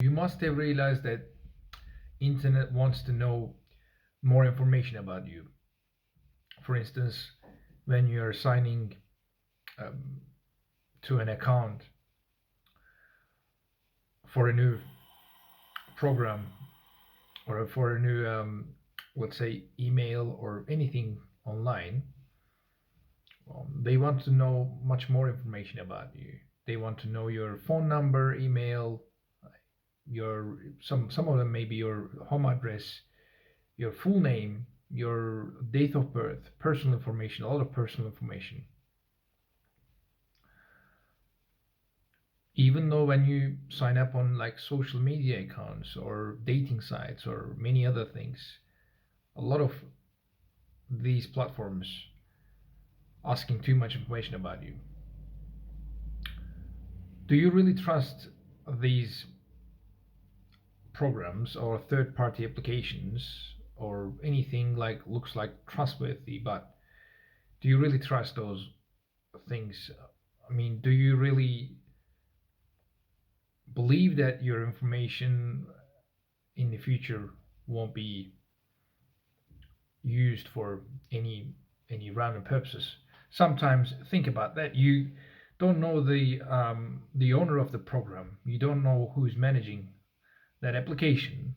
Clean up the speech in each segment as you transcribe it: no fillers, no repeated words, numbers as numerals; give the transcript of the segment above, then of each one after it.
You must have realized that internet wants to know more information about you. For instance, when you're signing um, to an account for a new program or for a new, let's say, email or anything online, they want to know much more information about you. They want to know your phone number, email, your some of them maybe your home address, your full name, your date of birth, personal information, a lot of personal information. Even though when you sign up on like social media accounts or dating sites or many other things, a lot of these platforms asking too much information about you. Do you really trust these programs or third party applications or anything like looks like trustworthy, but do you really trust those things? I mean, do you really believe that your information in the future won't be used for any random purposes? Sometimes think about that. You don't know the owner of the program. You don't know who's managing that application.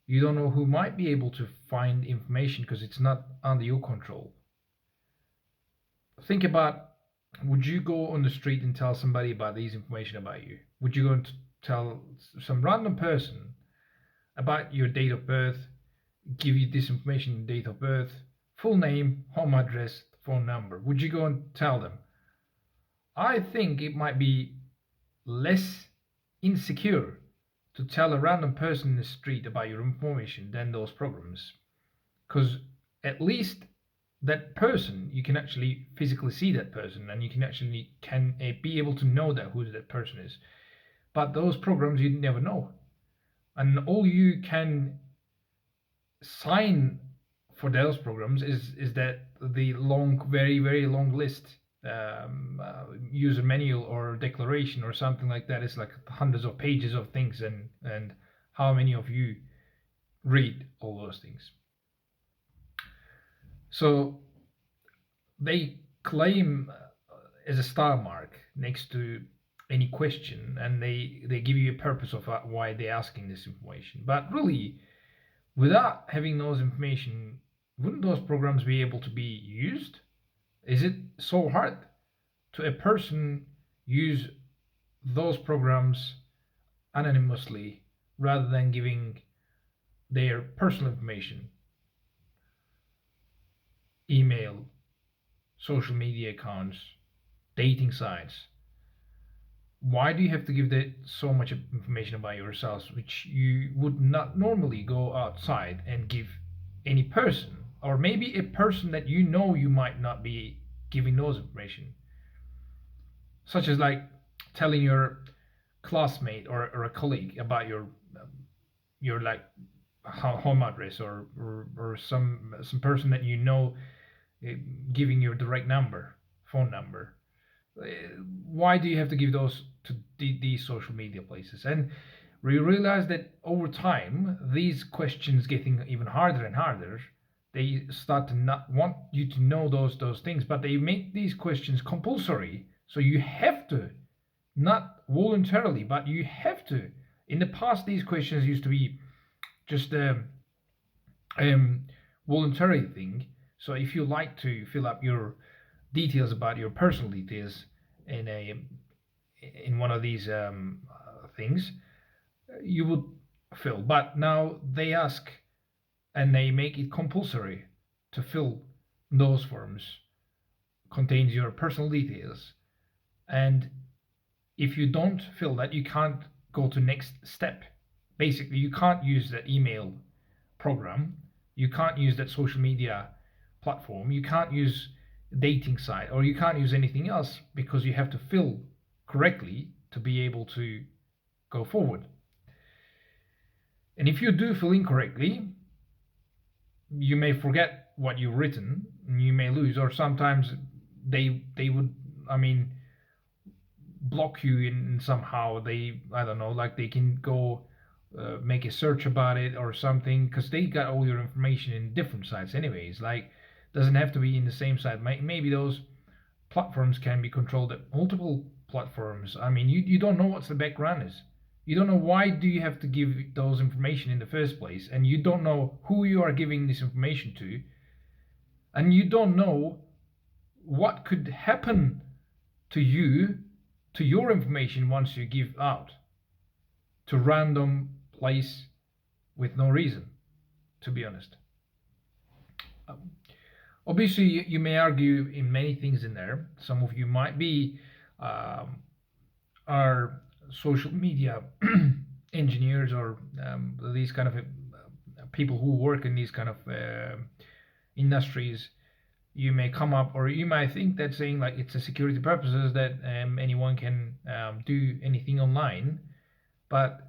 You don't know who might be able to find information because it's not under your control. Think about, would you go on the street and tell somebody about these information about you? Would you go and tell some random person about your date of birth, give you this information, date of birth, full name, home address, phone number? Would you go and tell them? I think it might be less insecure to tell a random person in the street about your information than those programs. Because at least that person, you can actually physically see that person and you can actually can be able to know that who that person is. But those programs you never know. And all you can sign for those programs is that the long, very very long list, user manual or declaration or something like that is like hundreds of pages of things, and how many of you read all those things? So they claim as a star mark next to any question, and they give you a purpose of why they're asking this information. But really, without having those information, wouldn't those programs be able to be used? Is it so hard to a person use those programs anonymously rather than giving their personal information, email, social media accounts, dating sites? Why do you have to give that so much information about yourselves, which you would not normally go outside and give any person, or maybe a person that you know you might not be giving those information, such as like telling your classmate or a colleague about your like home address, or some person that you know, uh, giving your direct number, phone number. uh, why do you have to give those to these social media places? And we realize that over time, these questions getting even harder and harder. They start to not want you to know those things, but they make these questions compulsory. So you have to, not voluntarily, but you have to. In the past, these questions used to be just um, voluntary thing. So if you like to fill up your details about your personal details in a in one of these things, you would fill. But now they ask and they make it compulsory to fill those forms contains your personal details, and if you don't fill that, you can't go to next step. Basically, you can't use that email program, you can't use that social media platform, you can't use dating site, or you can't use anything else because you have to fill correctly to be able to go forward. And if you do fill incorrectly, you may forget what you've written and you may lose, or sometimes they would, I mean, block you in somehow. They, I don't know, like they can go make a search about it or something, because they got all your information in different sites anyways. Like, doesn't have to be in the same site. Maybe those platforms can be controlled at multiple platforms. I mean, you don't know what's the background is. You don't know why do you have to give those information in the first place, and you don't know who you are giving this information to, and you don't know what could happen to you, to your information once you give out to random place with no reason, to be honest. Obviously, you may argue in many things in there. Some of you might be are social media engineers, or these kind of people who work in these kind of industries. You may come up, or you might think that saying like it's a security purposes that anyone can do anything online. But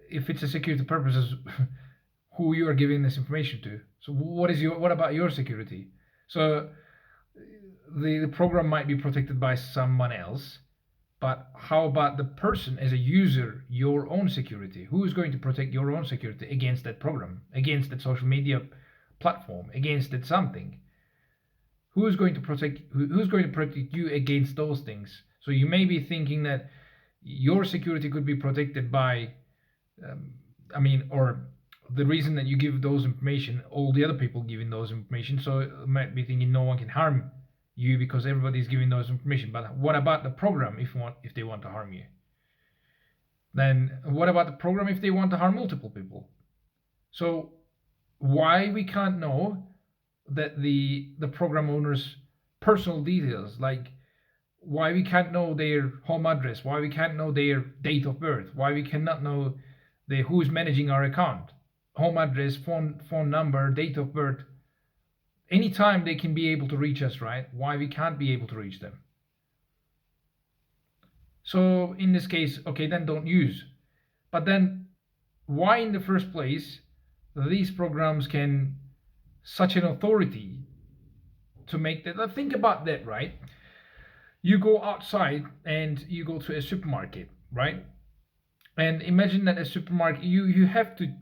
if it's a security purposes, who you are giving this information to? So what about your security? So the program might be protected by someone else, but how about the person as a user, your own security? Who is going to protect your own security against that program, against that social media platform, against that something? Who's going to protect you against those things? So you may be thinking that your security could be protected by, or the reason that you give those information, all the other people giving those information. So you might be thinking no one can harm you because everybody's giving those information. But what about the program if they want to harm you? Then what about the program if they want to harm multiple people? So why we can't know that the program owner's personal details, like why we can't know their home address, why we can't know their date of birth, why we cannot know who's managing our account, home address, phone number, date of birth. Anytime they can be able to reach us, right? Why we can't be able to reach them? So in this case, okay, then don't use. But then why in the first place these programs can such an authority to make that? Think about that, right? You go outside and you go to a supermarket, right? And imagine that a supermarket, you have to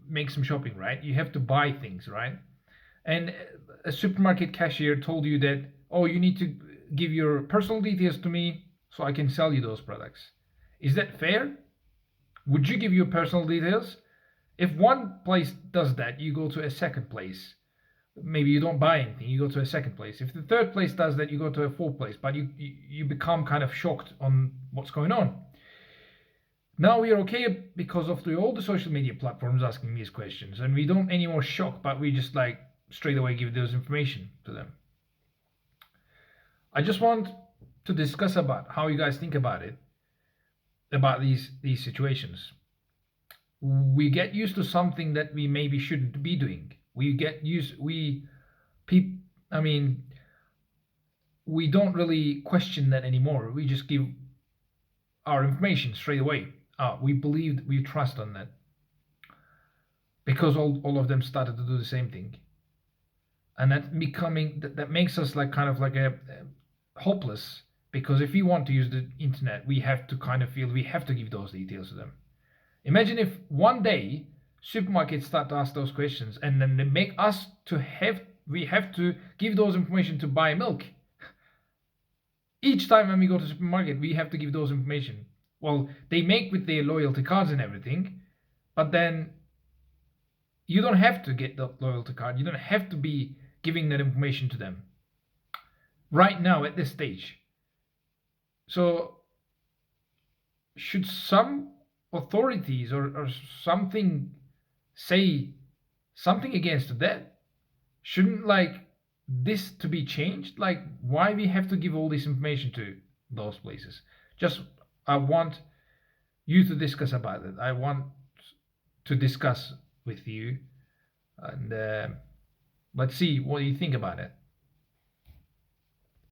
make some shopping, right? You have to buy things, right? And a supermarket cashier told you that, oh, you need to give your personal details to me so I can sell you those products. Is that fair? Would you give your personal details? If one place does that, you go to a second place. Maybe you don't buy anything, you go to a second place. If the third place does that, you go to a fourth place, but you become kind of shocked on what's going on. Now we are okay because of all the social media platforms asking these questions, and we don't anymore shock, but we just like straight away give those information to them. I just want to discuss about how you guys think about it, about these situations. We get used to something that we maybe shouldn't be doing. We don't really question that anymore. We just give our information straight away. We trust on that because all of them started to do the same thing, and that makes us like kind of like a hopeless, because if we want to use the internet, we have to kind of feel we have to give those details to them. Imagine if one day supermarkets start to ask those questions, and then they make us we have to give those information to buy milk. Each time when we go to the supermarket, we have to give those information. Well, they make with their loyalty cards and everything, but then you don't have to get the loyalty card. You don't have to be giving that information to them right now at this stage. So should some authorities or something say something against that? Shouldn't like this to be changed? Like, why we have to give all this information to those places? I want you to discuss about it. I want to discuss with you, and let's see what you think about it.